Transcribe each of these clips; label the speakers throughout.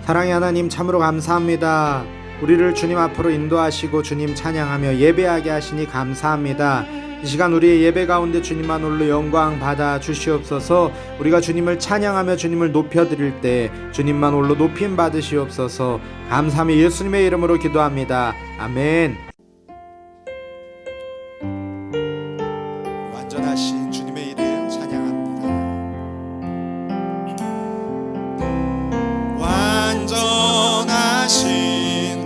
Speaker 1: 사랑의 하나님, 참으로 감사합니다. 우리를 주님 앞으로 인도하시고 주님 찬양하며 예배하게 하시니 감사합니다. 이 시간 우리의 예배 가운데 주님만 홀로 영광 받아 주시옵소서. 우리가 주님을 찬양하며 주님을 높여드릴 때 주님만 홀로 높임 받으시옵소서. 감사하며 예수님의 이름으로 기도합니다. 아멘.
Speaker 2: 완전하신 주님의 이름 찬양합니다. 완전하신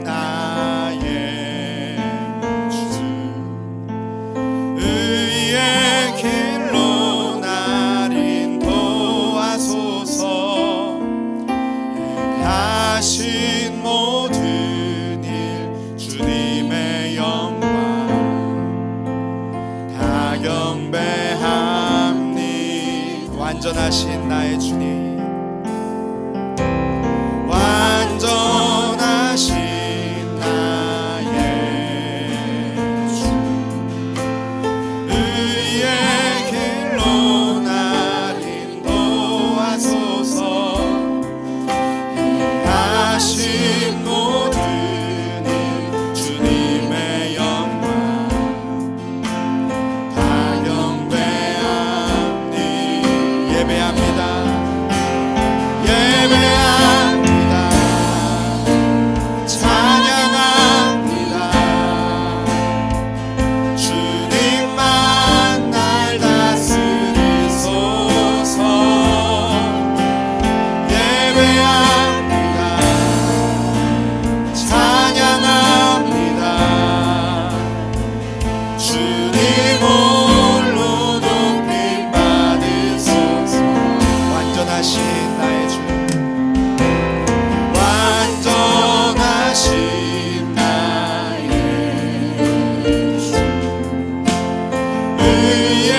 Speaker 2: 나의 주, 의의 길로 날 인도하소서. 행하신 모든 일 주님의 영광 다 경배합니. 완전하신 나의 주님, 완전하신 나의 주, 의의 길로 날 인도하소서. 행하신 모든 일 주님의 영광 다 경배합니. 예배합니다. 예배합니다. 찬양합니다. 주님만 날 다스리소서. 예배합니다. 찬양합니다. 주님 홀로 높임 받으소서. 완전하신 나의 주, 완전하신 나의 주, 의의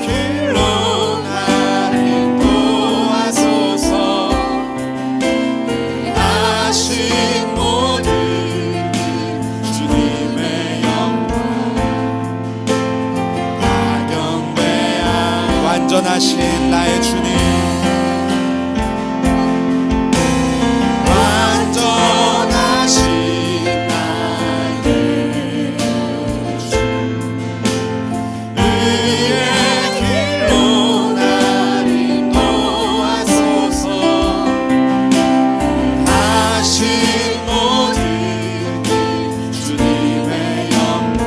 Speaker 2: 길로 날 인도하소서. 하신 모든 일 주님의 영광 다 경배하. 완전하신 나의 주님, 완전하신 나의 주, 의의 길로 날 인도하소서. 하신 모든 일 주님의 영광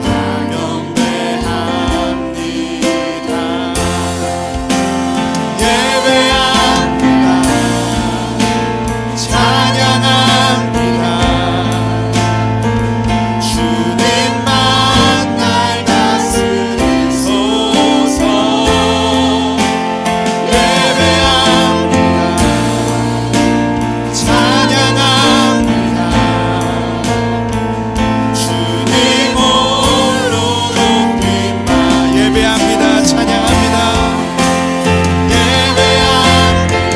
Speaker 2: 다 경배합니다. 예배합니다. 찬양합니다. 주님만 날 다스리소서. 예배합니다. 찬양합니다. 주님 홀로 높임 받. 예배합니다. 찬양합니다. 예배합니다.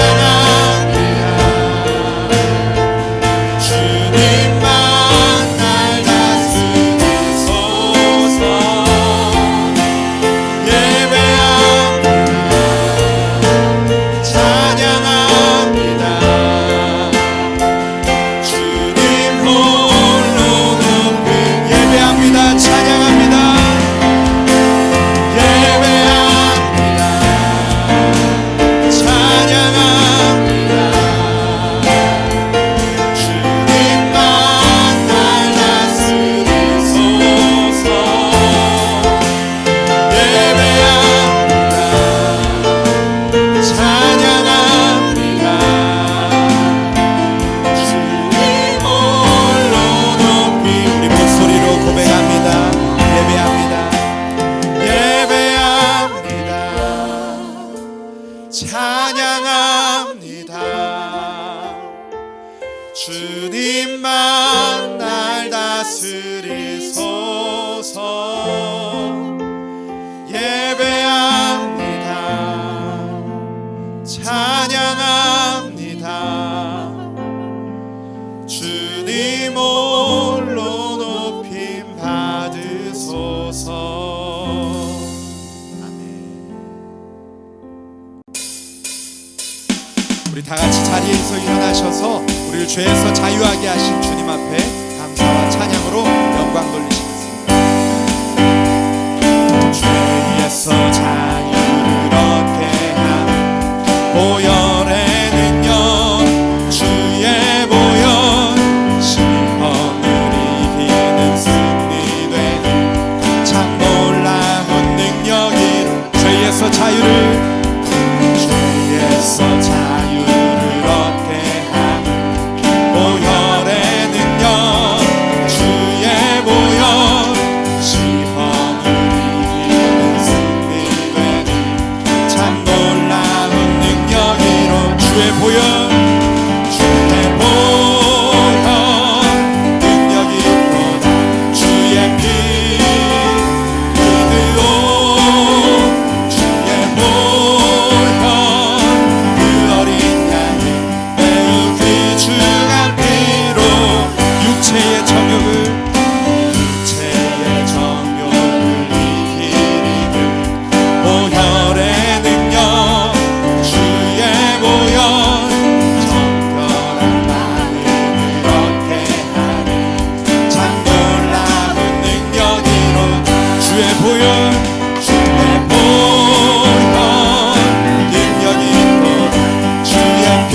Speaker 2: 찬양합니다. 주님만 날 다스리소서. 예배합니다. 찬양합니다. 주님 홀로 높임. 예배합니다. 찬양합니다. 예배합니다. 찬양합니다. 주님만 날 다스리소서. 예배합니다. 찬양합니다. 주님 홀로 높이. 우리 목소리로 고백합니다. 예배합니다. 예배합니다. 찬양합니다. 주님만 날 다스리소서. 예배합니다. 찬양합니다. 주님 홀로 높임 받으소서. 우리 다 같이 자리에서 일어나셔서 우리를 죄에서 자유하게 하신 주님 앞에 감사와 찬양으로 영광 돌리시겠습니다. 죄에서 자유를 얻게 한 보혈의 능력, 주의 보혈, 시험을 이기는 승리되는 참 놀라운 능력이 죄에서 자유를 얻게 한 보혈의 능력, 주의 보혈, 시험을 이기는 승리되는 참 놀라운 능력이로 주의 보혈 능력이 있도다. 주의 피 육체의 정욕을 이기는 보혈의 능력, 주의 보혈, 정결한 마음을 얻게 하는 참 놀라운 능력이로 주의 보혈 능력이 있도다. 주의 피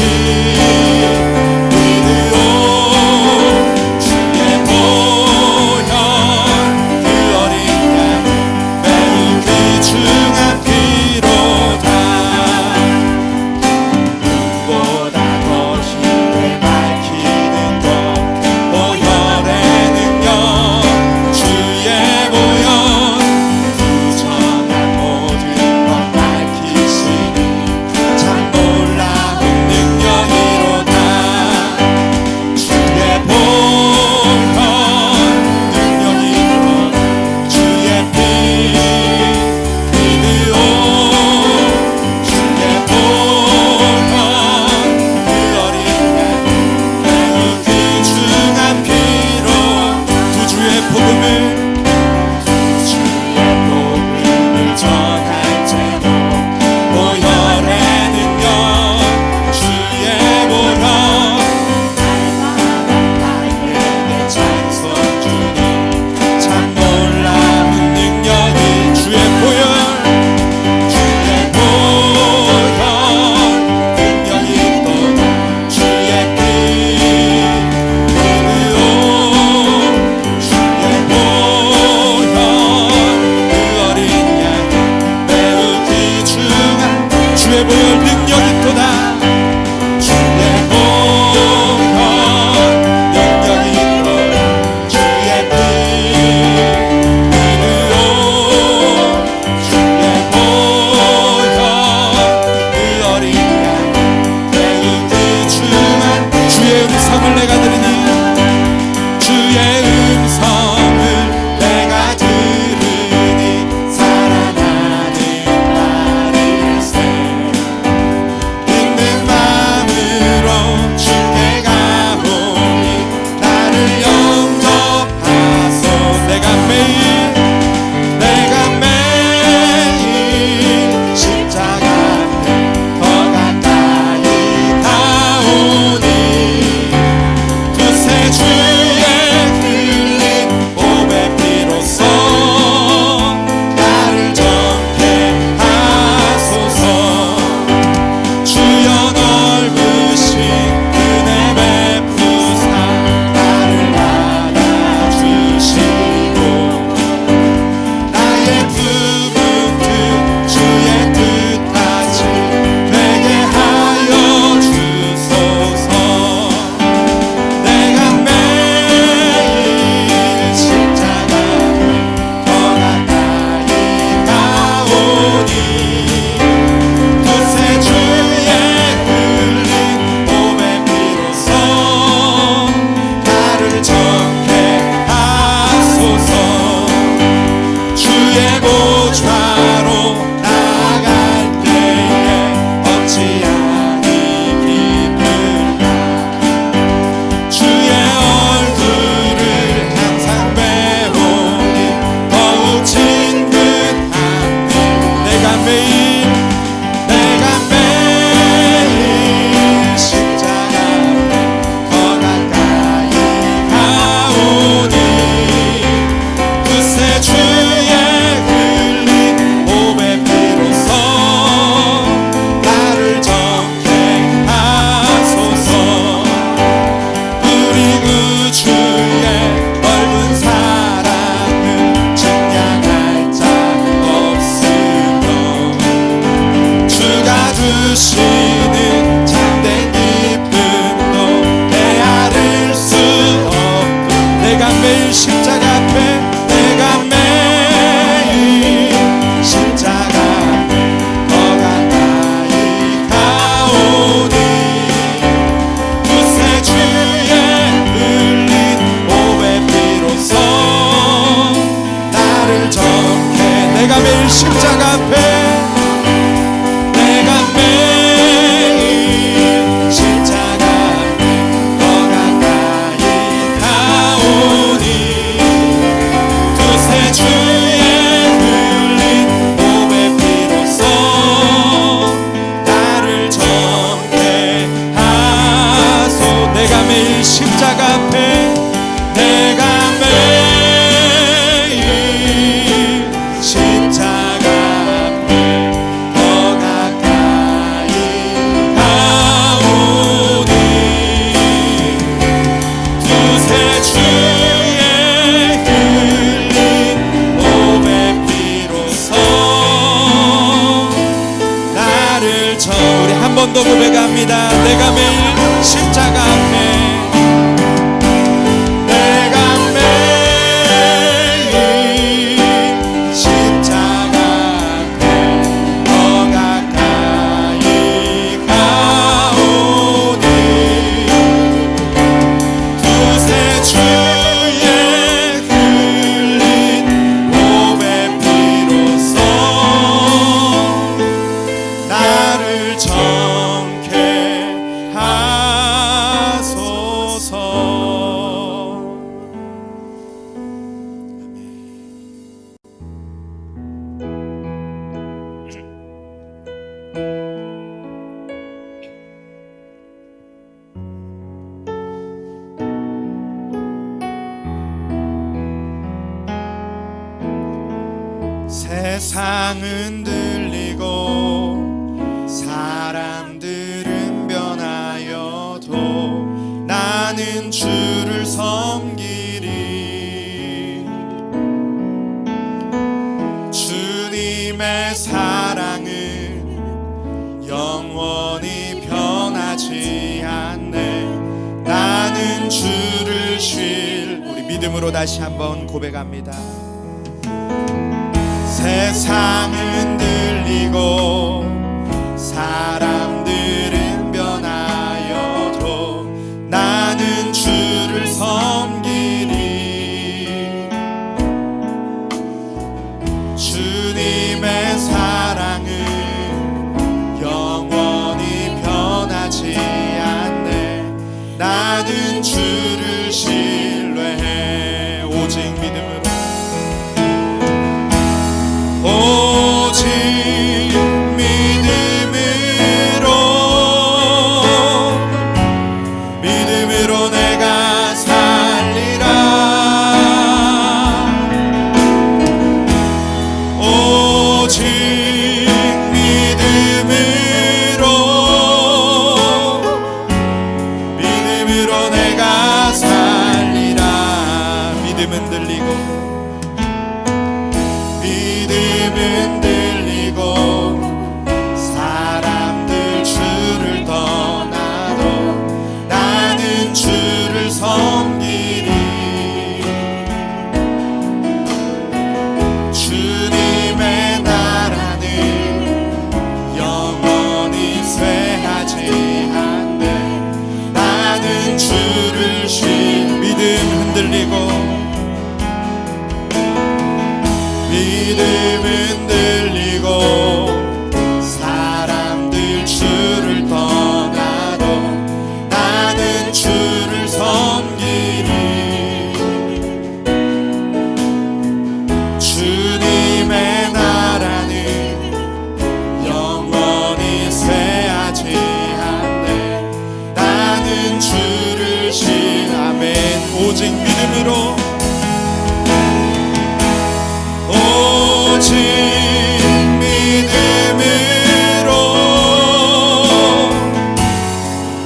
Speaker 2: 내가 매일 십자가 앞에 내가 매일 십자가 앞에 더 가까이 가오니 두세 주의 흘린 몸의 피로써 나를 정케 하소. 내가 매일 십자가 앞에 내가 매일 십자가 앞에 더 가까이 가오니 두세 주의 흘린 몸의 피로써 나를 우리 한 번 더 고백합니다. 내가 매일 십자가 앞에 내가 매일 십자가 앞에 더 가까이 가오니 두세 주의 흘린 몸의 피로써 나를 정케 하소서. 세상은 들리고 사람들은 변하여도 나는 주를 섬기리. 주님의 사랑은 영원히 변하지 않네. 나는 주를 우리 믿음으로 다시 한번 고백합니다. 세상은 들리고 사람들은 변하여도 나는 주를 섬기리. 주님의 사랑은 영원히 변하지 않네. 나는 주를 신뢰해. 오직 믿음으로 오직 믿음으로 내가 살리라. 오직 믿음으로 내가 살리라. 믿음은 들리고 사람들 주를 떠나도 나는 주를 섬기리. 주님의 나라는 영원히 쇠하지 않네. 나는 주를 믿음 흔들리고 믿음은 들리고 사람들 주를 떠나도 나는 주를 섬기리. 주님의 나라는 영원히 쇠하지 않네. 나는 주를 아멘. 오직 믿음으로 오직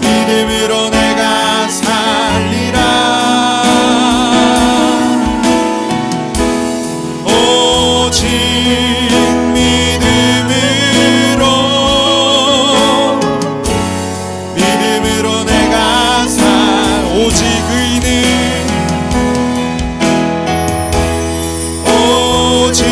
Speaker 2: 믿음으로 내가 살리라. 오직 믿음으로 내가 오직 의는 오직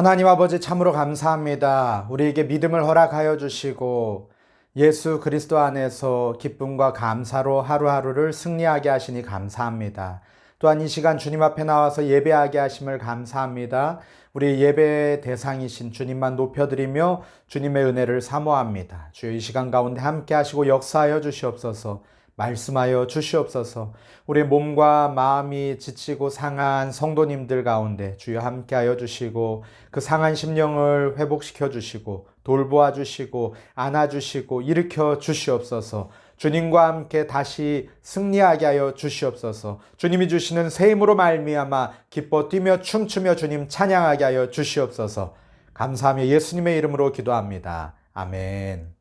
Speaker 1: 하나님 아버지 참으로 감사합니다. 우리에게 믿음을 허락하여 주시고 예수 그리스도 안에서 기쁨과 감사로 하루하루를 승리하게 하시니 감사합니다. 또한 이 시간 주님 앞에 나와서 예배하게 하심을 감사합니다. 우리 예배의 대상이신 주님만 높여드리며 주님의 은혜를 사모합니다. 주여 이 시간 가운데 함께 하시고 역사하여 주시옵소서. 말씀하여 주시옵소서. 우리 몸과 마음이 지치고 상한 성도님들 가운데 주여 함께하여 주시고 그 상한 심령을 회복시켜 주시고 돌보아 주시고 안아 주시고 일으켜 주시옵소서. 주님과 함께 다시 승리하게 하여 주시옵소서. 주님이 주시는 새 힘으로 말미암아 기뻐 뛰며 춤추며 주님 찬양하게 하여 주시옵소서. 감사하며 예수님의 이름으로 기도합니다. 아멘.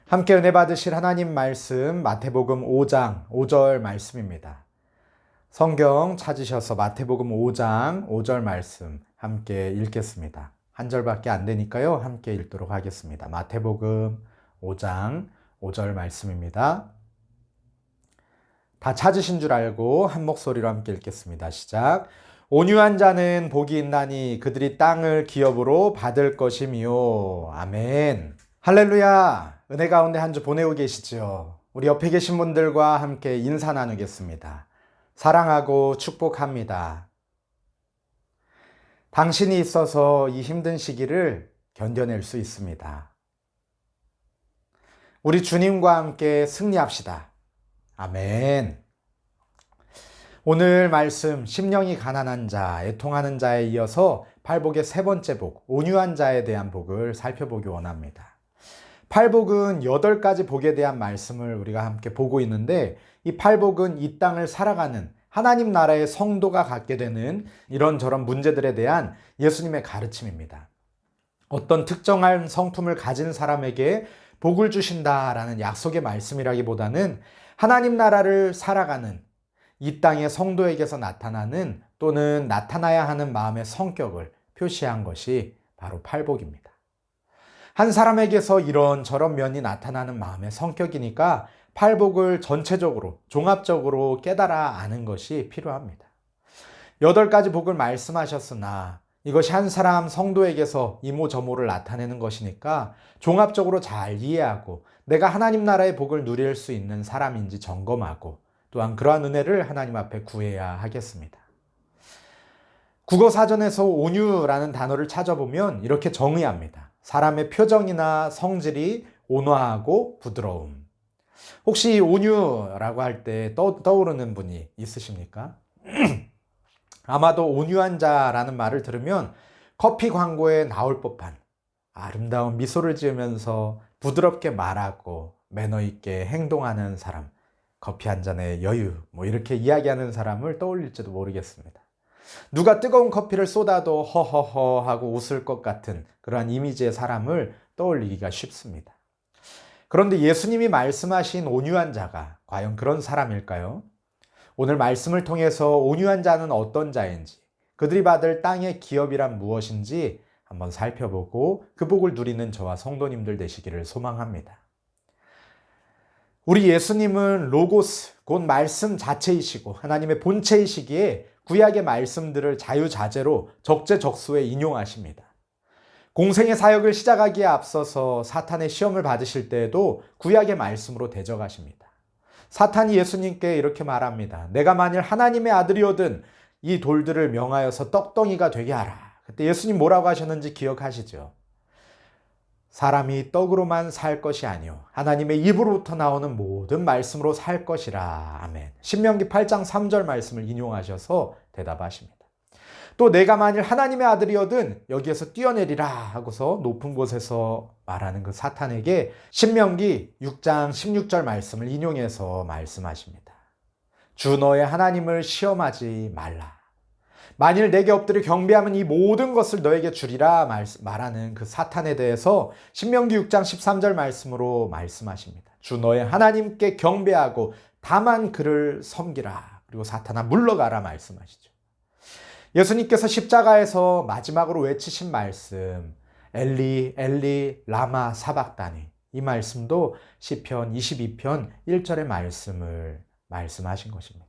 Speaker 1: 함께 은혜 받으실 하나님 말씀 마태복음 5장 5절 말씀입니다. 성경 찾으셔서 마태복음 5장 5절 말씀 함께 읽겠습니다. 한 절밖에 안 되니까요. 함께 읽도록 하겠습니다. 마태복음 5장 5절 말씀입니다. 다 찾으신 줄 알고 한 목소리로 함께 읽겠습니다. 시작. 온유한 자는 복이 있나니 그들이 땅을 기업으로 받을 것이미요. 아멘. 할렐루야. 은혜 가운데 한 주 보내고 계시죠? 우리 옆에 계신 분들과 함께 인사 나누겠습니다. 사랑하고 축복합니다. 당신이 있어서 이 힘든 시기를 견뎌낼 수 있습니다. 우리 주님과 함께 승리합시다. 아멘. 오늘 말씀 심령이 가난한 자, 애통하는 자에 이어서 팔복의 세 번째 복, 온유한 자에 대한 복을 살펴보기 원합니다. 팔복은 8가지 복에 대한 말씀을 우리가 함께 보고 있는데 이 팔복은 이 땅을 살아가는 하나님 나라의 성도가 갖게 되는 이런저런 문제들에 대한 예수님의 가르침입니다. 어떤 특정한 성품을 가진 사람에게 복을 주신다라는 약속의 말씀이라기보다는 하나님 나라를 살아가는 이 땅의 성도에게서 나타나는 또는 나타나야 하는 마음의 성격을 표시한 것이 바로 팔복입니다. 한 사람에게서 이런저런 면이 나타나는 마음의 성격이니까 팔복을 전체적으로 종합적으로 깨달아 아는 것이 필요합니다. 8가지 복을 말씀하셨으나 이것이 한 사람 성도에게서 이모저모를 나타내는 것이니까 종합적으로 잘 이해하고 내가 하나님 나라의 복을 누릴 수 있는 사람인지 점검하고 또한 그러한 은혜를 하나님 앞에 구해야 하겠습니다. 국어사전에서 온유라는 단어를 찾아보면 이렇게 정의합니다. 사람의 표정이나 성질이 온화하고 부드러움. 혹시 온유라고 할 때 떠오르는 분이 있으십니까? 아마도 온유한 자라는 말을 들으면 커피 광고에 나올 법한 아름다운 미소를 지으면서 부드럽게 말하고 매너 있게 행동하는 사람, 커피 한 잔의 여유, 이렇게 이야기하는 사람을 떠올릴지도 모르겠습니다. 누가 뜨거운 커피를 쏟아도 허허허 하고 웃을 것 같은 그러한 이미지의 사람을 떠올리기가 쉽습니다. 그런데 예수님이 말씀하신 온유한 자가 과연 그런 사람일까요? 오늘 말씀을 통해서 온유한 자는 어떤 자인지, 그들이 받을 땅의 기업이란 무엇인지 한번 살펴보고 그 복을 누리는 저와 성도님들 되시기를 소망합니다. 우리 예수님은 로고스, 곧 말씀 자체이시고 하나님의 본체이시기에 구약의 말씀들을 자유자재로 적재적소에 인용하십니다. 공생의 사역을 시작하기에 앞서서 사탄의 시험을 받으실 때에도 구약의 말씀으로 대적하십니다. 사탄이 예수님께 이렇게 말합니다. 내가 만일 하나님의 아들이거든 이 돌들을 명하여서 떡덩이가 되게 하라. 그때 예수님 뭐라고 하셨는지 기억하시죠? 사람이 떡으로만 살 것이 아니요 하나님의 입으로부터 나오는 모든 말씀으로 살 것이라. 아멘. 신명기 8장 3절 말씀을 인용하셔서 대답하십니다. 또 내가 만일 하나님의 아들이거든 여기에서 뛰어내리라 하고서 높은 곳에서 말하는 그 사탄에게 신명기 6장 16절 말씀을 인용해서 말씀하십니다. 주 너의 하나님을 시험하지 말라. 만일 내게 엎드려 경배하면 이 모든 것을 너에게 주리라 말하는 그 사탄에 대해서 신명기 6장 13절 말씀으로 말씀하십니다. 주 너의 하나님께 경배하고 다만 그를 섬기라. 그리고 사탄아 물러가라 말씀하시죠. 예수님께서 십자가에서 마지막으로 외치신 말씀 엘리 엘리 라마 사박다니 이 말씀도 시편 22편 1절의 말씀을 말씀하신 것입니다.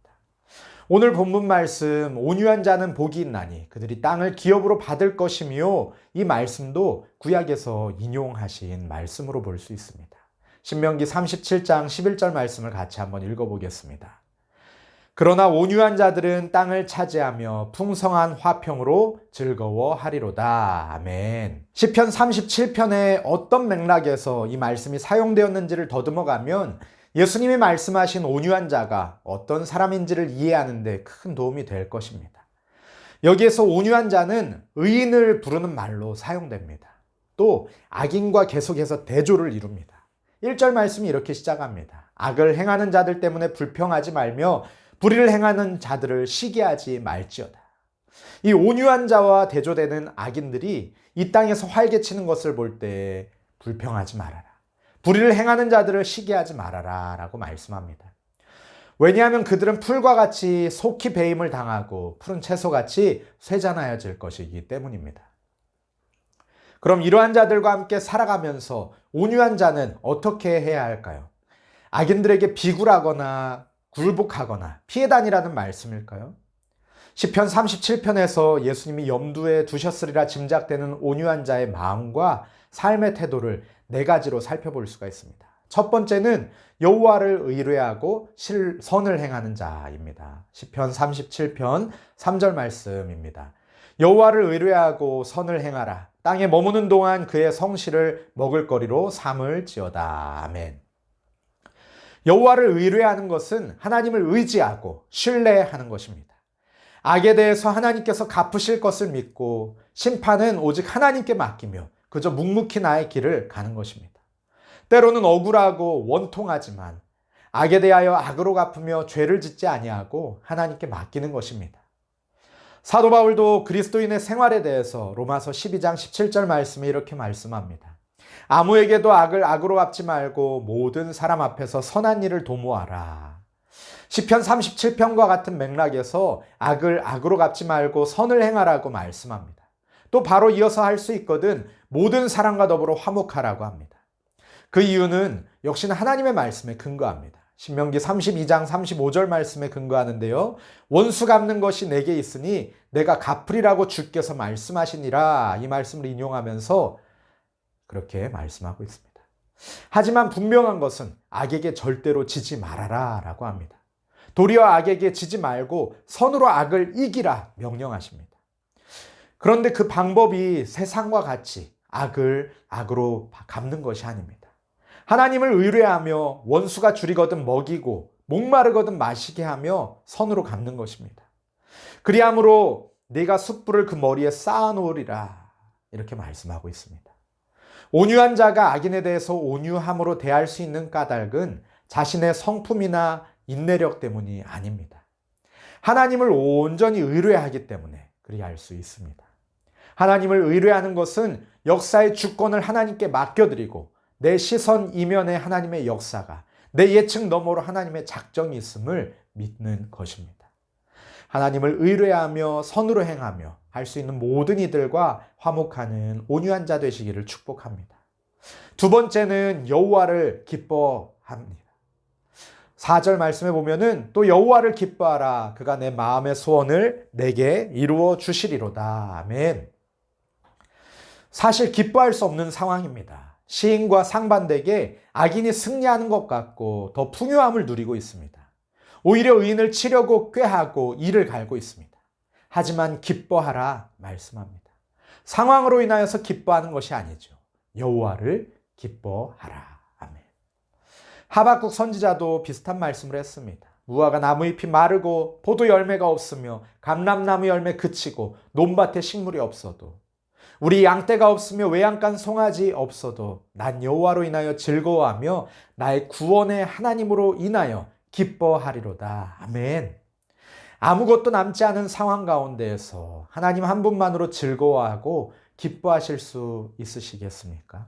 Speaker 1: 오늘 본문 말씀 온유한 자는 복이 있나니 그들이 땅을 기업으로 받을 것이며 이 말씀도 구약에서 인용하신 말씀으로 볼 수 있습니다. 신명기 37장 11절 말씀을 같이 한번 읽어보겠습니다. 그러나 온유한 자들은 땅을 차지하며 풍성한 화평으로 즐거워하리로다. 아멘. 시편 37편의 어떤 맥락에서 이 말씀이 사용되었는지를 더듬어가면 예수님이 말씀하신 온유한 자가 어떤 사람인지를 이해하는 데 큰 도움이 될 것입니다. 여기에서 온유한 자는 의인을 부르는 말로 사용됩니다. 또 악인과 계속해서 대조를 이룹니다. 1절 말씀이 이렇게 시작합니다. 악을 행하는 자들 때문에 불평하지 말며 불의를 행하는 자들을 시기하지 말지어다. 이 온유한 자와 대조되는 악인들이 이 땅에서 활개치는 것을 볼 때 불평하지 말아라. 불의를 행하는 자들을 시기하지 말아라 라고 말씀합니다. 왜냐하면 그들은 풀과 같이 속히 배임을 당하고 푸른 채소같이 쇠잔하여질 것이기 때문입니다. 그럼 이러한 자들과 함께 살아가면서 온유한 자는 어떻게 해야 할까요? 악인들에게 비굴하거나 굴복하거나 피해 다니라는 말씀일까요? 시편 37편에서 예수님이 염두에 두셨으리라 짐작되는 온유한 자의 마음과 삶의 태도를 4가지로 살펴볼 수가 있습니다. 첫 번째는 여호와를 의뢰하고 선을 행하는 자입니다. 시편 37편 3절 말씀입니다. 여호와를 의뢰하고 선을 행하라. 땅에 머무는 동안 그의 성실을 먹을거리로 삼을지어다. 아멘. 여호와를 의뢰하는 것은 하나님을 의지하고 신뢰하는 것입니다. 악에 대해서 하나님께서 갚으실 것을 믿고 심판은 오직 하나님께 맡기며 그저 묵묵히 나의 길을 가는 것입니다. 때로는 억울하고 원통하지만 악에 대하여 악으로 갚으며 죄를 짓지 아니하고 하나님께 맡기는 것입니다. 사도 바울도 그리스도인의 생활에 대해서 로마서 12장 17절 말씀에 이렇게 말씀합니다. 아무에게도 악을 악으로 갚지 말고 모든 사람 앞에서 선한 일을 도모하라. 시편 37편과 같은 맥락에서 악을 악으로 갚지 말고 선을 행하라고 말씀합니다. 또 바로 이어서 할 수 있거든 모든 사람과 더불어 화목하라고 합니다. 그 이유는 역시나 하나님의 말씀에 근거합니다. 신명기 32장 35절 말씀에 근거하는데요. 원수 갚는 것이 내게 있으니 내가 갚으리라고 주께서 말씀하시니라. 이 말씀을 인용하면서 그렇게 말씀하고 있습니다. 하지만 분명한 것은 악에게 절대로 지지 말아라 라고 합니다. 도리어 악에게 지지 말고 선으로 악을 이기라 명령하십니다. 그런데 그 방법이 세상과 같이 악을 악으로 갚는 것이 아닙니다. 하나님을 의뢰하며 원수가 줄이거든 먹이고 목마르거든 마시게 하며 선으로 갚는 것입니다. 그리함으로 네가 숯불을 그 머리에 쌓아놓으리라 이렇게 말씀하고 있습니다. 온유한 자가 악인에 대해서 온유함으로 대할 수 있는 까닭은 자신의 성품이나 인내력 때문이 아닙니다. 하나님을 온전히 의뢰하기 때문에 그리할 수 있습니다. 하나님을 의뢰하는 것은 역사의 주권을 하나님께 맡겨드리고 내 시선 이면에 하나님의 역사가 내 예측 너머로 하나님의 작정이 있음을 믿는 것입니다. 하나님을 의뢰하며 선으로 행하며 할 수 있는 모든 이들과 화목하는 온유한 자 되시기를 축복합니다. 두 번째는 여호와를 기뻐합니다. 4절 말씀에 보면은 또 여호와를 기뻐하라. 그가 내 마음의 소원을 내게 이루어 주시리로다. 아멘. 사실 기뻐할 수 없는 상황입니다. 시인과 상반되게 악인이 승리하는 것 같고 더 풍요함을 누리고 있습니다. 오히려 의인을 치려고 꾀하고 이를 갈고 있습니다. 하지만 기뻐하라 말씀합니다. 상황으로 인하여서 기뻐하는 것이 아니죠. 여호와를 기뻐하라. 아멘. 하박국 선지자도 비슷한 말씀을 했습니다. 무화과 나무잎이 마르고 포도 열매가 없으며 감람나무 열매 그치고 논밭에 식물이 없어도 우리 양떼가 없으며 외양간 송아지 없어도 난 여호와로 인하여 즐거워하며 나의 구원의 하나님으로 인하여 기뻐하리로다. 아멘. 아무것도 남지 않은 상황 가운데에서 하나님 한 분만으로 즐거워하고 기뻐하실 수 있으시겠습니까?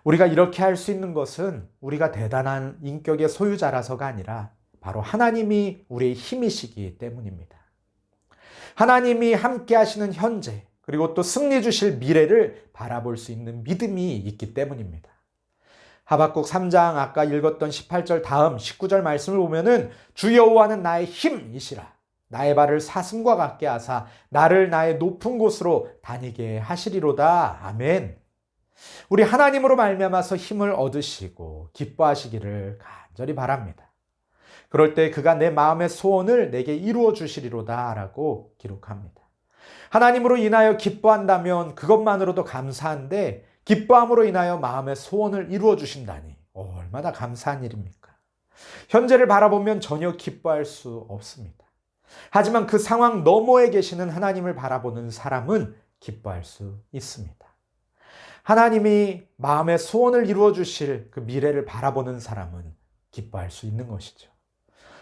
Speaker 1: 우리가 이렇게 할 수 있는 것은 우리가 대단한 인격의 소유자라서가 아니라 바로 하나님이 우리의 힘이시기 때문입니다. 하나님이 함께 하시는 현재 그리고 또 승리 주실 미래를 바라볼 수 있는 믿음이 있기 때문입니다. 하박국 3장 아까 읽었던 18절 다음 19절 말씀을 보면은 주 여호와는 나의 힘이시라. 나의 발을 사슴과 같게 하사 나를 나의 높은 곳으로 다니게 하시리로다. 아멘. 우리 하나님으로 말미암아서 힘을 얻으시고 기뻐하시기를 간절히 바랍니다. 그럴 때 그가 내 마음의 소원을 내게 이루어 주시리로다 라고 기록합니다. 하나님으로 인하여 기뻐한다면 그것만으로도 감사한데 기뻐함으로 인하여 마음의 소원을 이루어 주신다니 얼마나 감사한 일입니까? 현재를 바라보면 전혀 기뻐할 수 없습니다. 하지만 그 상황 너머에 계시는 하나님을 바라보는 사람은 기뻐할 수 있습니다. 하나님이 마음의 소원을 이루어 주실 그 미래를 바라보는 사람은 기뻐할 수 있는 것이죠.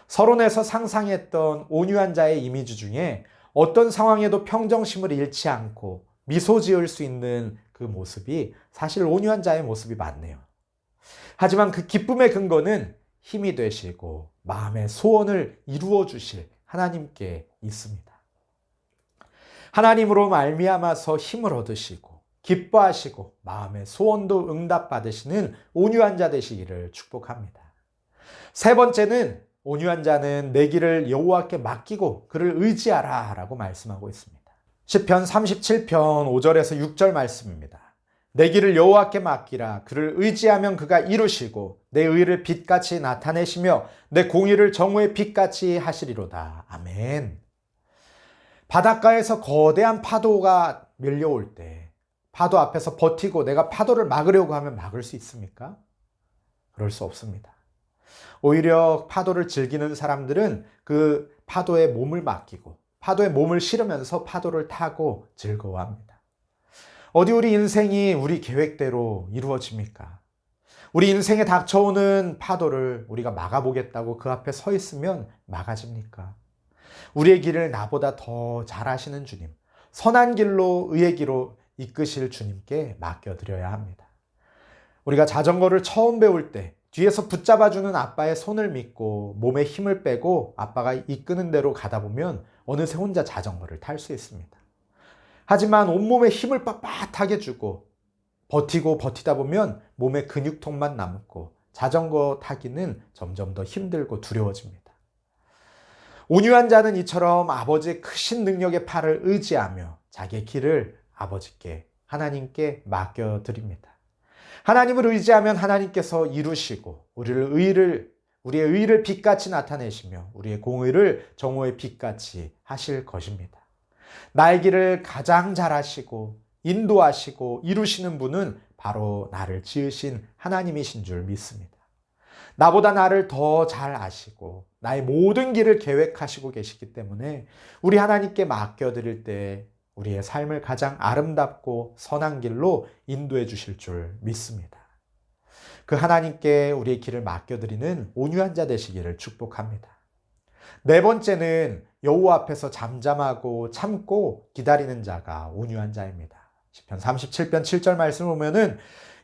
Speaker 1: 서론에서 상상했던 온유한 자의 이미지 중에 어떤 상황에도 평정심을 잃지 않고 미소 지을 수 있는 그 모습이 사실 온유한 자의 모습이 맞네요. 하지만 그 기쁨의 근거는 힘이 되시고 마음의 소원을 이루어 주실 하나님께 있습니다. 하나님으로 말미암아서 힘을 얻으시고 기뻐하시고 마음의 소원도 응답받으시는 온유한 자 되시기를 축복합니다. 세 번째는 온유한 자는 내 길을 여호와께 맡기고 그를 의지하라 라고 말씀하고 있습니다. 시편 37편 5절에서 6절 말씀입니다. 내 길을 여호와께 맡기라. 그를 의지하면 그가 이루시고 내 의를 빛같이 나타내시며 내 공의를 정오의 빛같이 하시리로다. 아멘. 바닷가에서 거대한 파도가 밀려올 때 파도 앞에서 버티고 내가 파도를 막으려고 하면 막을 수 있습니까? 그럴 수 없습니다. 오히려 파도를 즐기는 사람들은 그 파도에 몸을 맡기고 파도에 몸을 실으면서 파도를 타고 즐거워합니다. 어디 우리 인생이 우리 계획대로 이루어집니까? 우리 인생에 닥쳐오는 파도를 우리가 막아보겠다고 그 앞에 서 있으면 막아집니까? 우리의 길을 나보다 더 잘 아시는 주님, 선한 길로 의의 길로 이끄실 주님께 맡겨드려야 합니다. 우리가 자전거를 처음 배울 때 뒤에서 붙잡아주는 아빠의 손을 믿고 몸에 힘을 빼고 아빠가 이끄는 대로 가다 보면 어느새 혼자 자전거를 탈 수 있습니다. 하지만 온몸에 힘을 빳빳하게 주고 버티고 버티다 보면 몸에 근육통만 남고 자전거 타기는 점점 더 힘들고 두려워집니다. 온유한 자는 이처럼 아버지의 크신 능력의 팔을 의지하며 자기의 길을 아버지께 하나님께 맡겨드립니다. 하나님을 의지하면 하나님께서 이루시고 우리의 의를 빛같이 나타내시며 우리의 공의를 정오의 빛같이 하실 것입니다. 나의 길을 가장 잘 아시고 인도하시고 이루시는 분은 바로 나를 지으신 하나님이신 줄 믿습니다. 나보다 나를 더 잘 아시고 나의 모든 길을 계획하시고 계시기 때문에 우리 하나님께 맡겨드릴 때 우리의 삶을 가장 아름답고 선한 길로 인도해 주실 줄 믿습니다. 그 하나님께 우리의 길을 맡겨드리는 온유한 자 되시기를 축복합니다. 네 번째는 여호와 앞에서 잠잠하고 참고 기다리는 자가 온유한 자입니다. 시편 37편 7절 말씀을 보면은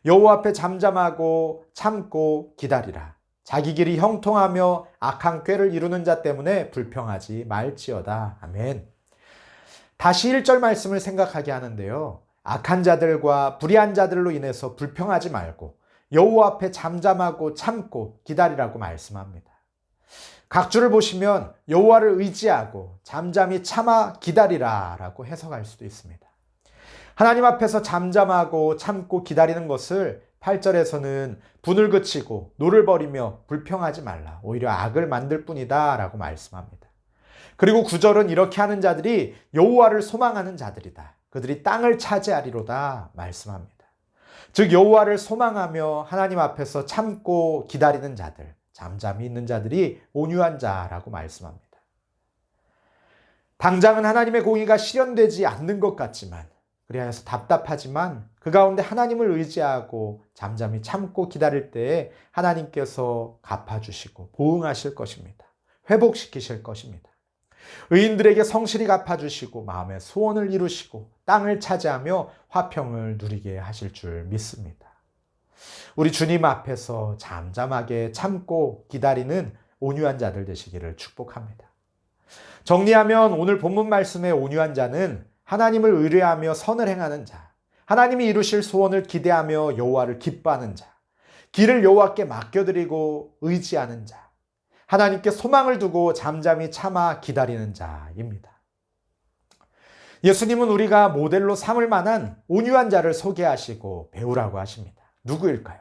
Speaker 1: 여호와 앞에 잠잠하고 참고 기다리라. 자기 길이 형통하며 악한 꾀를 이루는 자 때문에 불평하지 말지어다. 아멘. 다시 1절 말씀을 생각하게 하는데요. 악한 자들과 불의한 자들로 인해서 불평하지 말고 여호와 앞에 잠잠하고 참고 기다리라고 말씀합니다. 각주를 보시면 여호와를 의지하고 잠잠히 참아 기다리라 라고 해석할 수도 있습니다. 하나님 앞에서 잠잠하고 참고 기다리는 것을 8절에서는 분을 그치고 노를 버리며 불평하지 말라. 오히려 악을 만들 뿐이다 라고 말씀합니다. 그리고 9절은 이렇게 하는 자들이 여호와를 소망하는 자들이다. 그들이 땅을 차지하리로다 말씀합니다. 즉 여호와를 소망하며 하나님 앞에서 참고 기다리는 자들, 잠잠히 있는 자들이 온유한 자라고 말씀합니다. 당장은 하나님의 공의가 실현되지 않는 것 같지만 그리하여서 답답하지만 그 가운데 하나님을 의지하고 잠잠히 참고 기다릴 때에 하나님께서 갚아주시고 보응하실 것입니다. 회복시키실 것입니다. 의인들에게 성실히 갚아주시고 마음의 소원을 이루시고 땅을 차지하며 화평을 누리게 하실 줄 믿습니다. 우리 주님 앞에서 잠잠하게 참고 기다리는 온유한 자들 되시기를 축복합니다. 정리하면 오늘 본문 말씀의 온유한 자는 하나님을 의뢰하며 선을 행하는 자, 하나님이 이루실 소원을 기대하며 여호와를 기뻐하는 자, 길을 여호와께 맡겨드리고 의지하는 자, 하나님께 소망을 두고 잠잠히 참아 기다리는 자입니다. 예수님은 우리가 모델로 삼을 만한 온유한 자를 소개하시고 배우라고 하십니다. 누구일까요?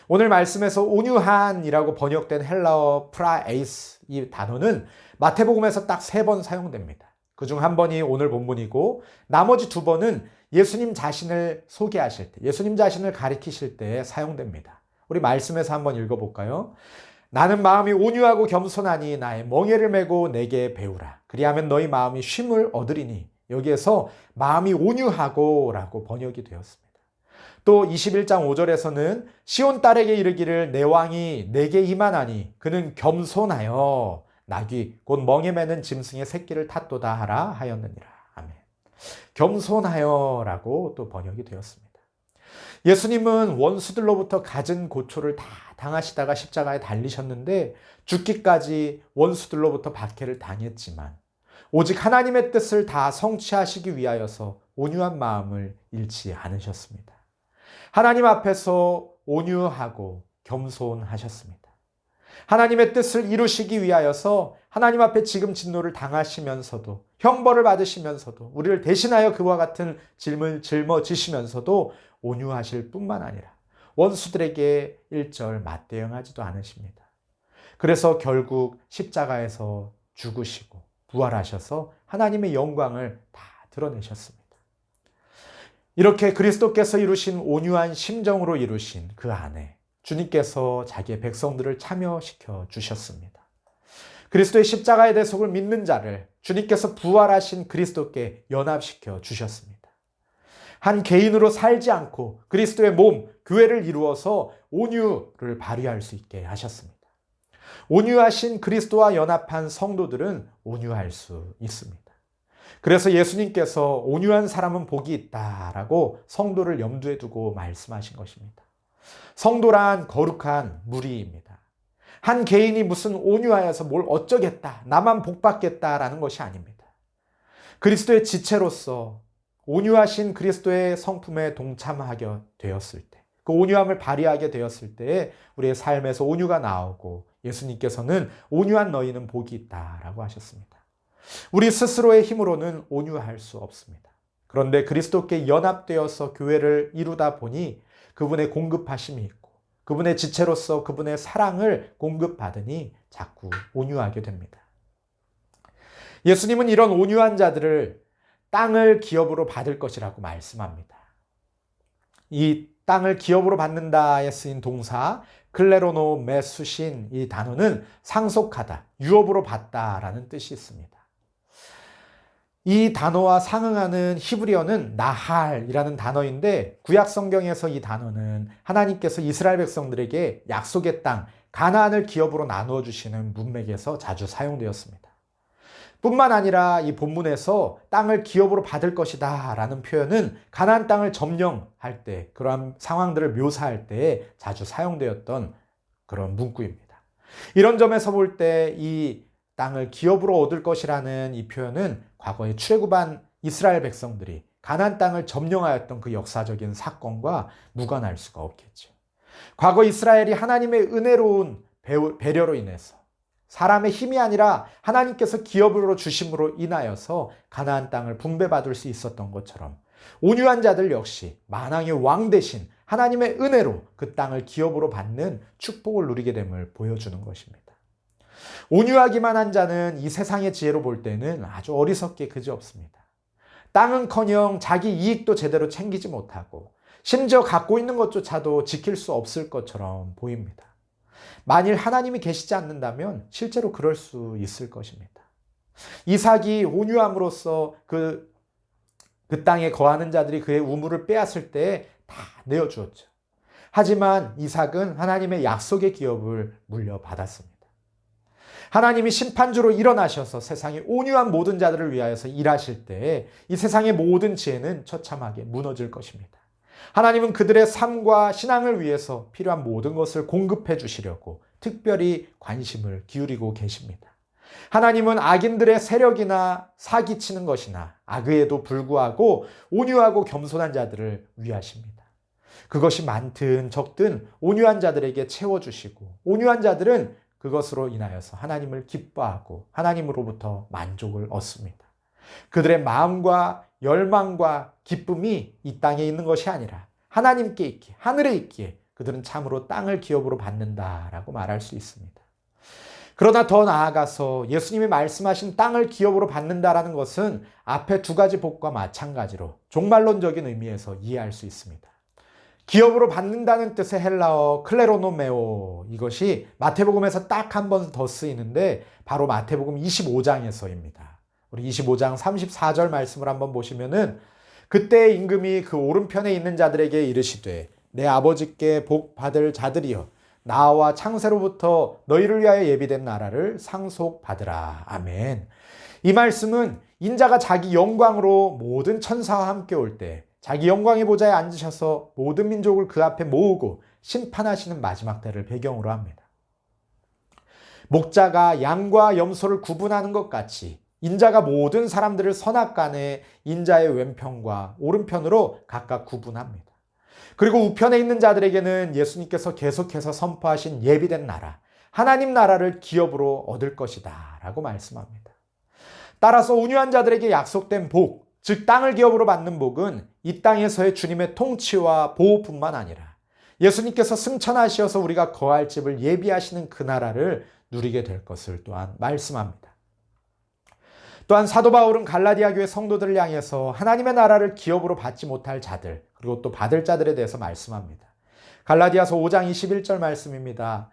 Speaker 1: 오늘 말씀에서 온유한이라고 번역된 헬라어 프라에이스, 이 단어는 마태복음에서 딱 3번 사용됩니다. 그중 한 번이 오늘 본문이고 나머지 2번은 예수님 자신을 소개하실 때, 예수님 자신을 가리키실 때 사용됩니다. 우리 말씀에서 한번 읽어볼까요? 나는 마음이 온유하고 겸손하니 나의 멍에를 메고 내게 배우라. 그리하면 너희 마음이 쉼을 얻으리니. 여기에서 마음이 온유하고 라고 번역이 되었습니다. 또 21장 5절에서는 시온 딸에게 이르기를 내 왕이 내게 임하나니 그는 겸손하여 나귀 곧 멍에 매는 짐승의 새끼를 탔도다 하라 하였느니라. 아멘. 겸손하여 라고 또 번역이 되었습니다. 예수님은 원수들로부터 갖은 고초를 다 당하시다가 십자가에 달리셨는데 죽기까지 원수들로부터 박해를 당했지만 오직 하나님의 뜻을 다 성취하시기 위하여서 온유한 마음을 잃지 않으셨습니다. 하나님 앞에서 온유하고 겸손하셨습니다. 하나님의 뜻을 이루시기 위하여서 하나님 앞에 지금 진노를 당하시면서도 형벌을 받으시면서도 우리를 대신하여 그와 같은 짐을 짊어지시면서도 온유하실 뿐만 아니라 원수들에게 일절 맞대응하지도 않으십니다. 그래서 결국 십자가에서 죽으시고 부활하셔서 하나님의 영광을 다 드러내셨습니다. 이렇게 그리스도께서 이루신 온유한 심정으로 이루신 그 안에 주님께서 자기의 백성들을 참여시켜 주셨습니다. 그리스도의 십자가의 대속을 믿는 자를 주님께서 부활하신 그리스도께 연합시켜 주셨습니다. 한 개인으로 살지 않고 그리스도의 몸, 교회를 이루어서 온유를 발휘할 수 있게 하셨습니다. 온유하신 그리스도와 연합한 성도들은 온유할 수 있습니다. 그래서 예수님께서 온유한 사람은 복이 있다라고 성도를 염두에 두고 말씀하신 것입니다. 성도란 거룩한 무리입니다. 한 개인이 무슨 온유하여서 뭘 어쩌겠다, 나만 복받겠다라는 것이 아닙니다. 그리스도의 지체로서 온유하신 그리스도의 성품에 동참하게 되었을 때, 그 온유함을 발휘하게 되었을 때 우리의 삶에서 온유가 나오고 예수님께서는 온유한 너희는 복이 있다라고 하셨습니다. 우리 스스로의 힘으로는 온유할 수 없습니다. 그런데 그리스도께 연합되어서 교회를 이루다 보니 그분의 공급하심이 있고 그분의 지체로서 그분의 사랑을 공급받으니 자꾸 온유하게 됩니다. 예수님은 이런 온유한 자들을 땅을 기업으로 받을 것이라고 말씀합니다. 이 땅을 기업으로 받는다에 쓰인 동사 클레로노 메수신, 이 단어는 상속하다, 유업으로 받다라는 뜻이 있습니다. 이 단어와 상응하는 히브리어는 나할이라는 단어인데 구약 성경에서 이 단어는 하나님께서 이스라엘 백성들에게 약속의 땅 가나안을 기업으로 나누어 주시는 문맥에서 자주 사용되었습니다. 뿐만 아니라 이 본문에서 땅을 기업으로 받을 것이다 라는 표현은 가나안 땅을 점령할 때 그러한 상황들을 묘사할 때 자주 사용되었던 그런 문구입니다. 이런 점에서 볼 때 이 땅을 기업으로 얻을 것이라는 이 표현은 과거에 출애굽한 이스라엘 백성들이 가나안 땅을 점령하였던 그 역사적인 사건과 무관할 수가 없겠죠. 과거 이스라엘이 하나님의 은혜로운 배려로 인해서 사람의 힘이 아니라 하나님께서 기업으로 주심으로 인하여서 가나안 땅을 분배받을 수 있었던 것처럼 온유한 자들 역시 만왕의 왕 대신 하나님의 은혜로 그 땅을 기업으로 받는 축복을 누리게 됨을 보여주는 것입니다. 온유하기만 한 자는 이 세상의 지혜로 볼 때는 아주 어리석게 그지없습니다. 땅은커녕 자기 이익도 제대로 챙기지 못하고 심지어 갖고 있는 것조차도 지킬 수 없을 것처럼 보입니다. 만일 하나님이 계시지 않는다면 실제로 그럴 수 있을 것입니다. 이삭이 온유함으로써 그 땅에 거하는 자들이 그의 우물을 빼앗을 때 다 내어주었죠. 하지만 이삭은 하나님의 약속의 기업을 물려받았습니다. 하나님이 심판주로 일어나셔서 세상의 온유한 모든 자들을 위하여서 일하실 때 이 세상의 모든 지혜는 처참하게 무너질 것입니다. 하나님은 그들의 삶과 신앙을 위해서 필요한 모든 것을 공급해 주시려고 특별히 관심을 기울이고 계십니다. 하나님은 악인들의 세력이나 사기치는 것이나 악의에도 불구하고 온유하고 겸손한 자들을 위하십니다. 그것이 많든 적든 온유한 자들에게 채워주시고 온유한 자들은 그것으로 인하여서 하나님을 기뻐하고 하나님으로부터 만족을 얻습니다. 그들의 마음과 열망과 기쁨이 이 땅에 있는 것이 아니라 하나님께 있기에, 하늘에 있기에 그들은 참으로 땅을 기업으로 받는다라고 말할 수 있습니다. 그러나 더 나아가서 예수님이 말씀하신 땅을 기업으로 받는다라는 것은 앞에 두 가지 복과 마찬가지로 종말론적인 의미에서 이해할 수 있습니다. 기업으로 받는다는 뜻의 헬라어 클레로노메오, 이것이 마태복음에서 딱 한 번 더 쓰이는데 바로 마태복음 25장에서입니다. 우리 25장 34절 말씀을 한번 보시면은 그때 임금이 그 오른편에 있는 자들에게 이르시되 내 아버지께 복 받을 자들이여 나와 창세로부터 너희를 위하여 예비된 나라를 상속받으라. 아멘. 이 말씀은 인자가 자기 영광으로 모든 천사와 함께 올 때 자기 영광의 보좌에 앉으셔서 모든 민족을 그 앞에 모으고 심판하시는 마지막 때를 배경으로 합니다. 목자가 양과 염소를 구분하는 것 같이 인자가 모든 사람들을 선악간에 인자의 왼편과 오른편으로 각각 구분합니다. 그리고 우편에 있는 자들에게는 예수님께서 계속해서 선포하신 예비된 나라, 하나님 나라를 기업으로 얻을 것이다 라고 말씀합니다. 따라서 온유한 자들에게 약속된 복, 즉 땅을 기업으로 받는 복은 이 땅에서의 주님의 통치와 보호뿐만 아니라 예수님께서 승천하시어서 우리가 거할 집을 예비하시는 그 나라를 누리게 될 것을 또한 말씀합니다. 또한 사도 바울은 갈라디아 교회 성도들을 향해서 하나님의 나라를 기업으로 받지 못할 자들, 그리고 또 받을 자들에 대해서 말씀합니다. 갈라디아서 5장 21절 말씀입니다.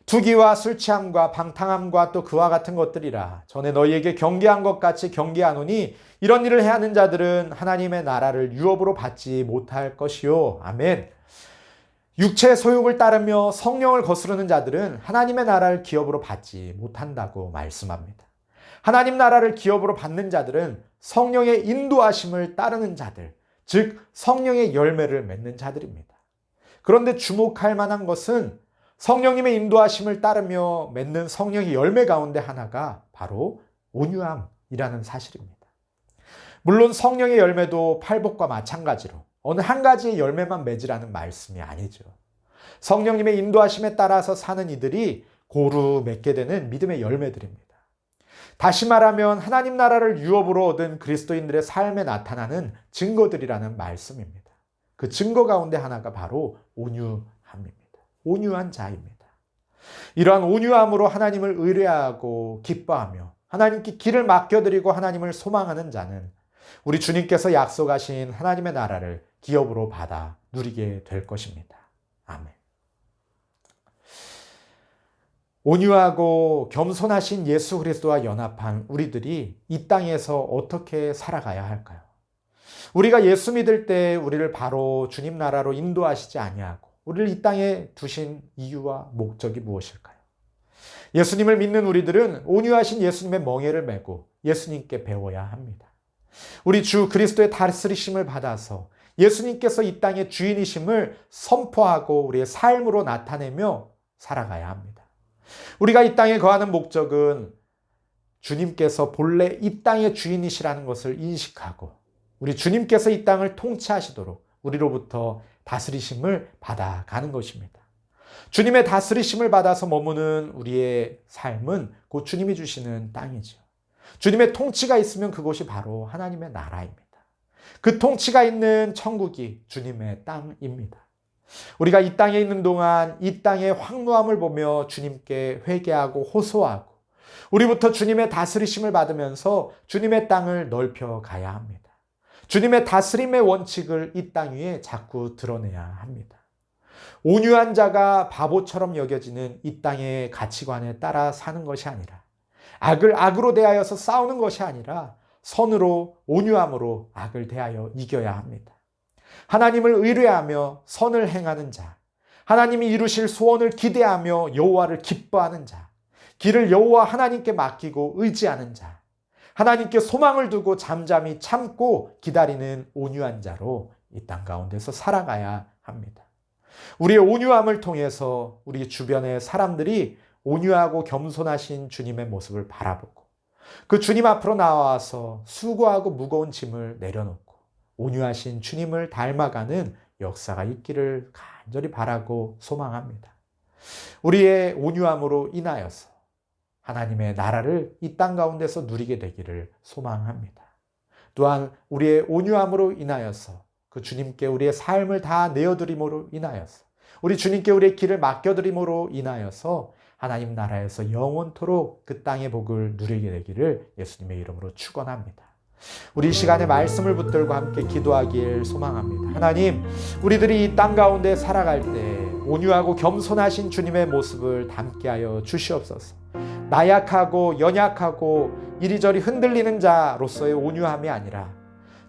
Speaker 1: 투기와 술 취함과 방탕함과 또 그와 같은 것들이라 전에 너희에게 경계한 것 같이 경계하노니 이런 일을 해하는 자들은 하나님의 나라를 유업으로 받지 못할 것이요. 아멘. 육체의 소욕을 따르며 성령을 거스르는 자들은 하나님의 나라를 기업으로 받지 못한다고 말씀합니다. 하나님 나라를 기업으로 받는 자들은 성령의 인도하심을 따르는 자들, 즉 성령의 열매를 맺는 자들입니다. 그런데 주목할 만한 것은 성령님의 인도하심을 따르며 맺는 성령의 열매 가운데 하나가 바로 온유함이라는 사실입니다. 물론 성령의 열매도 팔복과 마찬가지로 어느 한 가지의 열매만 맺으라는 말씀이 아니죠. 성령님의 인도하심에 따라서 사는 이들이 고루 맺게 되는 믿음의 열매들입니다. 다시 말하면 하나님 나라를 유업으로 얻은 그리스도인들의 삶에 나타나는 증거들이라는 말씀입니다. 그 증거 가운데 하나가 바로 온유함입니다. 온유한 자입니다. 이러한 온유함으로 하나님을 의뢰하고 기뻐하며 하나님께 길을 맡겨드리고 하나님을 소망하는 자는 우리 주님께서 약속하신 하나님의 나라를 기업으로 받아 누리게 될 것입니다. 아멘. 온유하고 겸손하신 예수 그리스도와 연합한 우리들이 이 땅에서 어떻게 살아가야 할까요? 우리가 예수 믿을 때 우리를 바로 주님 나라로 인도하시지 아니하고 우리를 이 땅에 두신 이유와 목적이 무엇일까요? 예수님을 믿는 우리들은 온유하신 예수님의 멍에를 메고 예수님께 배워야 합니다. 우리 주 그리스도의 다스리심을 받아서 예수님께서 이 땅의 주인이심을 선포하고 우리의 삶으로 나타내며 살아가야 합니다. 우리가 이 땅에 거하는 목적은 주님께서 본래 이 땅의 주인이시라는 것을 인식하고 우리 주님께서 이 땅을 통치하시도록 우리로부터 다스리심을 받아가는 것입니다. 주님의 다스리심을 받아서 머무는 우리의 삶은 곧 주님이 주시는 땅이죠. 주님의 통치가 있으면 그곳이 바로 하나님의 나라입니다. 그 통치가 있는 천국이 주님의 땅입니다. 우리가 이 땅에 있는 동안 이 땅의 황무함을 보며 주님께 회개하고 호소하고 우리부터 주님의 다스리심을 받으면서 주님의 땅을 넓혀 가야 합니다. 주님의 다스림의 원칙을 이 땅 위에 자꾸 드러내야 합니다. 온유한 자가 바보처럼 여겨지는 이 땅의 가치관에 따라 사는 것이 아니라 악을 악으로 대하여서 싸우는 것이 아니라 선으로 온유함으로 악을 대하여 이겨야 합니다. 하나님을 의뢰하며 선을 행하는 자, 하나님이 이루실 소원을 기대하며 여호와를 기뻐하는 자, 길을 여호와 하나님께 맡기고 의지하는 자, 하나님께 소망을 두고 잠잠히 참고 기다리는 온유한 자로 이 땅 가운데서 살아가야 합니다. 우리의 온유함을 통해서 우리 주변의 사람들이 온유하고 겸손하신 주님의 모습을 바라보고 그 주님 앞으로 나와서 수고하고 무거운 짐을 내려놓고 온유하신 주님을 닮아가는 역사가 있기를 간절히 바라고 소망합니다. 우리의 온유함으로 인하여서 하나님의 나라를 이 땅 가운데서 누리게 되기를 소망합니다. 또한 우리의 온유함으로 인하여서 그 주님께 우리의 삶을 다 내어드림으로 인하여서 우리 주님께 우리의 길을 맡겨드림으로 인하여서 하나님 나라에서 영원토록 그 땅의 복을 누리게 되기를 예수님의 이름으로 축원합니다. 우리 이 시간에 말씀을 붙들고 함께 기도하길 소망합니다. 하나님, 우리들이 이 땅 가운데 살아갈 때 온유하고 겸손하신 주님의 모습을 담게 하여 주시옵소서. 나약하고 연약하고 이리저리 흔들리는 자로서의 온유함이 아니라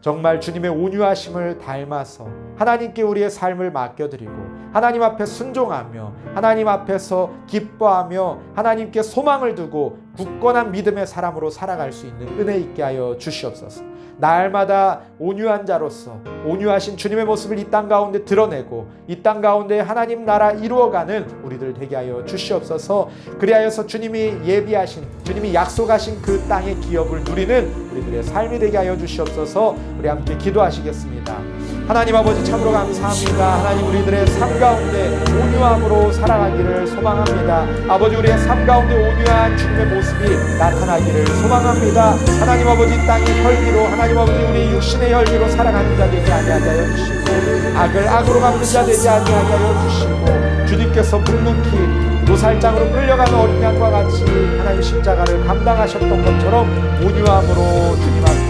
Speaker 1: 정말 주님의 온유하심을 닮아서 하나님께 우리의 삶을 맡겨드리고 하나님 앞에 순종하며 하나님 앞에서 기뻐하며 하나님께 소망을 두고 굳건한 믿음의 사람으로 살아갈 수 있는 은혜 있게 하여 주시옵소서. 날마다 온유한 자로서 온유하신 주님의 모습을 이 땅 가운데 드러내고 이 땅 가운데 하나님 나라 이루어가는 우리들 되게 하여 주시옵소서. 그리하여서 주님이 예비하신 주님이 약속하신 그 땅의 기업을 누리는 우리들의 삶이 되게 하여 주시옵소서. 우리 함께 기도하시겠습니다. 하나님 아버지 참으로 감사합니다. 하나님 우리들의 삶 가운데 온유함으로 살아가기를 소망합니다. 아버지 우리의 삶 가운데 온유한 주님의 모습이 나타나기를 소망합니다. 하나님 아버지 땅의 혈기로 하나님 아버지 우리 육신의 혈기로 살아가는 자 되지 아니하게 하여 주시고 악을 악으로 갚는 자 되지 아니하게 하여 주시고 주님께서 묵묵히 노살장으로 끌려가는 어린 양과 같이 하나님 십자가를 감당하셨던 것처럼 온유함으로 주님 앞에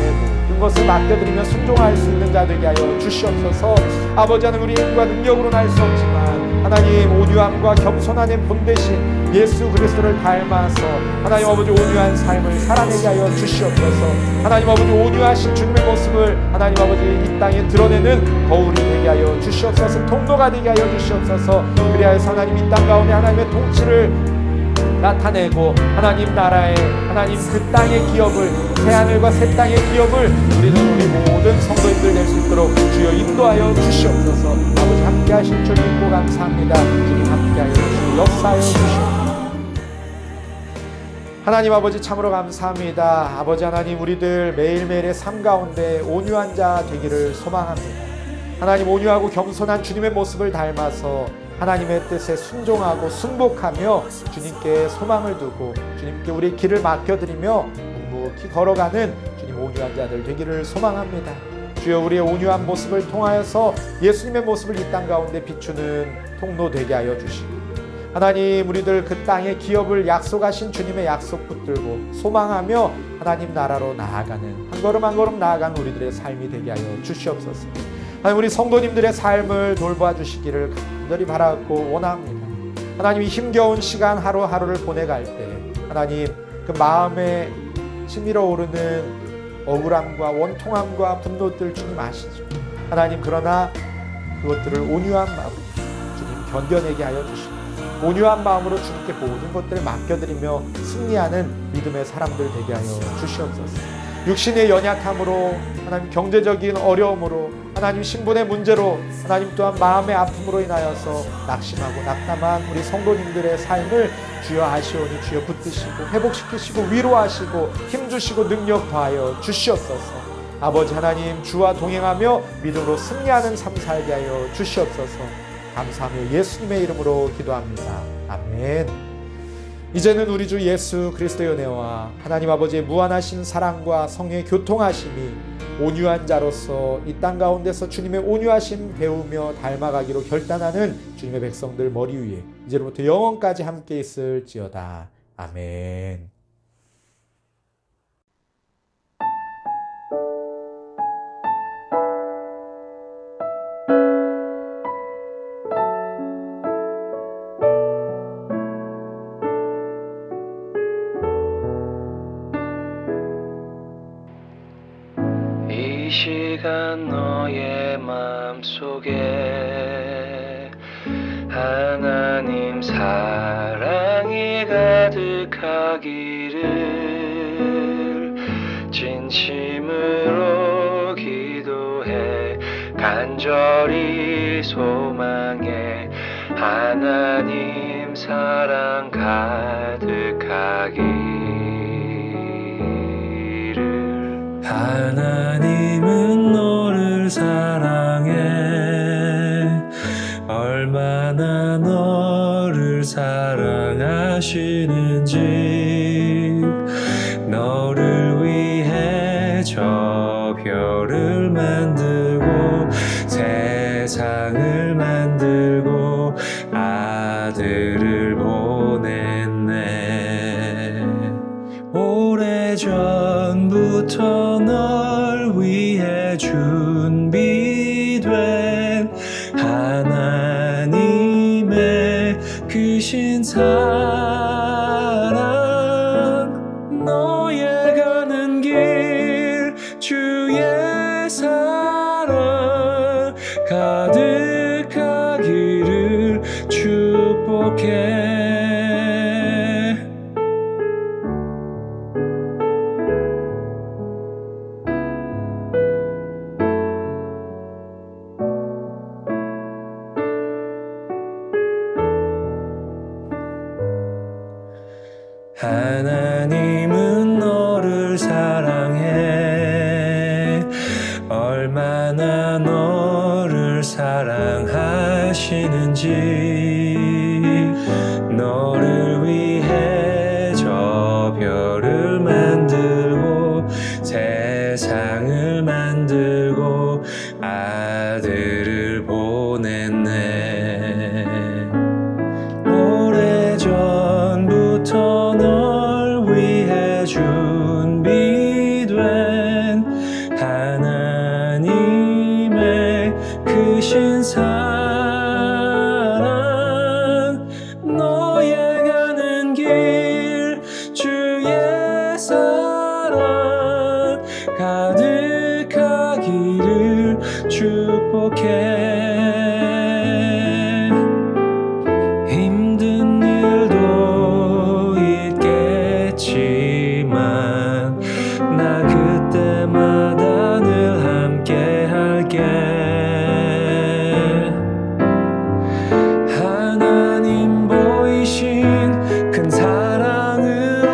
Speaker 1: 것을 맡겨드리며 순종할 수 있는 자 되게 하여 주시옵소서. 아버지 하나님 우리 힘과 능력으로는 할 수 없지만 하나님 온유함과 겸손함의 본대신 예수 그리스도를 닮아서 하나님 아버지 온유한 삶을 살아내게 하여 주시옵소서. 하나님 아버지 온유하신 주님의 모습을 하나님 아버지 이 땅에 드러내는 거울이 되게 하여 주시옵소서. 통로가 되게 하여 주시옵소서. 그리하여서 하나님 이 땅 가운데 하나님의 통치를 나타내고 하나님 나라의 하나님 그 땅의 기업을 새하늘과 새 땅의 기업을 우리는 우리 모든 성도님들 낼 수 있도록 주여 인도하여 주시옵소서. 아버지 함께 하신 줄 믿고 감사합니다. 주님 함께 하여 주시고 역사하여 주시옵소서. 하나님 아버지 참으로 감사합니다. 아버지 하나님 우리들 매일매일의 삶 가운데 온유한 자 되기를 소망합니다. 하나님 온유하고 겸손한 주님의 모습을 닮아서 하나님의 뜻에 순종하고 순복하며 주님께 소망을 두고 주님께 우리 길을 맡겨드리며 묵묵히 걸어가는 주님 온유한 자들 되기를 소망합니다. 주여 우리의 온유한 모습을 통하여서 예수님의 모습을 이 땅 가운데 비추는 통로 되게 하여 주시고 하나님 우리들 그 땅의 기업을 약속하신 주님의 약속 붙들고 소망하며 하나님 나라로 나아가는 한 걸음 한 걸음 나아가는 우리들의 삶이 되게 하여 주시옵소서. 하나님 우리 성도님들의 삶을 돌봐 주시기를 간절히 바라고 원합니다. 하나님 이 힘겨운 시간 하루하루를 보내갈 때 하나님 그 마음에 치밀어 오르는 억울함과 원통함과 분노들 주님 아시죠. 하나님 그러나 그것들을 온유한 마음으로 주님 견뎌내게 하여 주시고 온유한 마음으로 주님께 모든 것들을 맡겨드리며 승리하는 믿음의 사람들 되게 하여 주시옵소서. 육신의 연약함으로 하나님 경제적인 어려움으로 하나님 신분의 문제로 하나님 또한 마음의 아픔으로 인하여서 낙심하고 낙담한 우리 성도님들의 삶을 주여 아시오니 주여 붙드시고 회복시키시고 위로하시고 힘주시고 능력 더하여 주시옵소서. 아버지 하나님 주와 동행하며 믿음으로 승리하는 삶 살게 하여 주시옵소서. 감사하며 예수님의 이름으로 기도합니다. 아멘. 이제는 우리 주 예수 그리스도의 은혜와 하나님 아버지의 무한하신 사랑과 성령의 교통하심이 온유한 자로서 이 땅 가운데서 주님의 온유하심 배우며 닮아가기로 결단하는 주님의 백성들 머리 위에 이제로부터 영원까지 함께 있을지어다. 아멘.
Speaker 3: 이 시간 너의 마음속에 하나님 사랑이 가득하기를 진심으로 기도해 간절히 소망해 하나님 사랑 가득하기를. 하나님은 너를 사랑해
Speaker 4: 너를 사랑하시는지 너를 위해 저 별을 만들고 세상을 만들고 아들을 보냈네. 오래전부터 널 위해 준비된 하나님의 크신 사랑 너의 가는 길 주의 사랑 가득하기를 축복해. 하나님은 너를 사랑해. 얼마나 너를 사랑하시는지 너를 위해 저 별을 만들고 세상을 만들고 아들을 보냈네. 오래전부터 널 위해 준비된 하나님의 크신 사랑 너의 가는 길 주의 사랑 가득하기를 축복해. 힘든 일도 있겠지만 나 그때마다 늘 함께 할게. 하나님 보이신 큰 사랑으로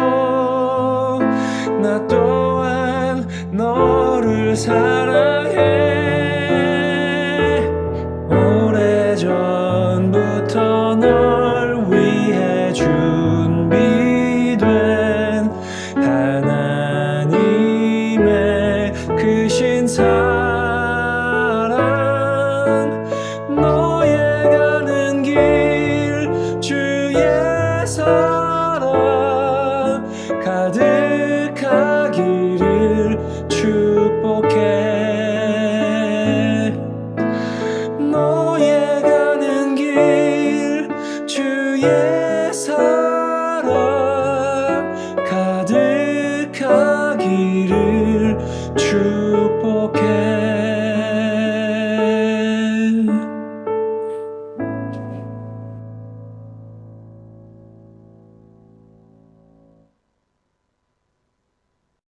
Speaker 4: 나 또한 너를 사랑해. 오래전부터 널 위해 준비된 하나님의 크신 사랑 너의 가는 길 주의 사랑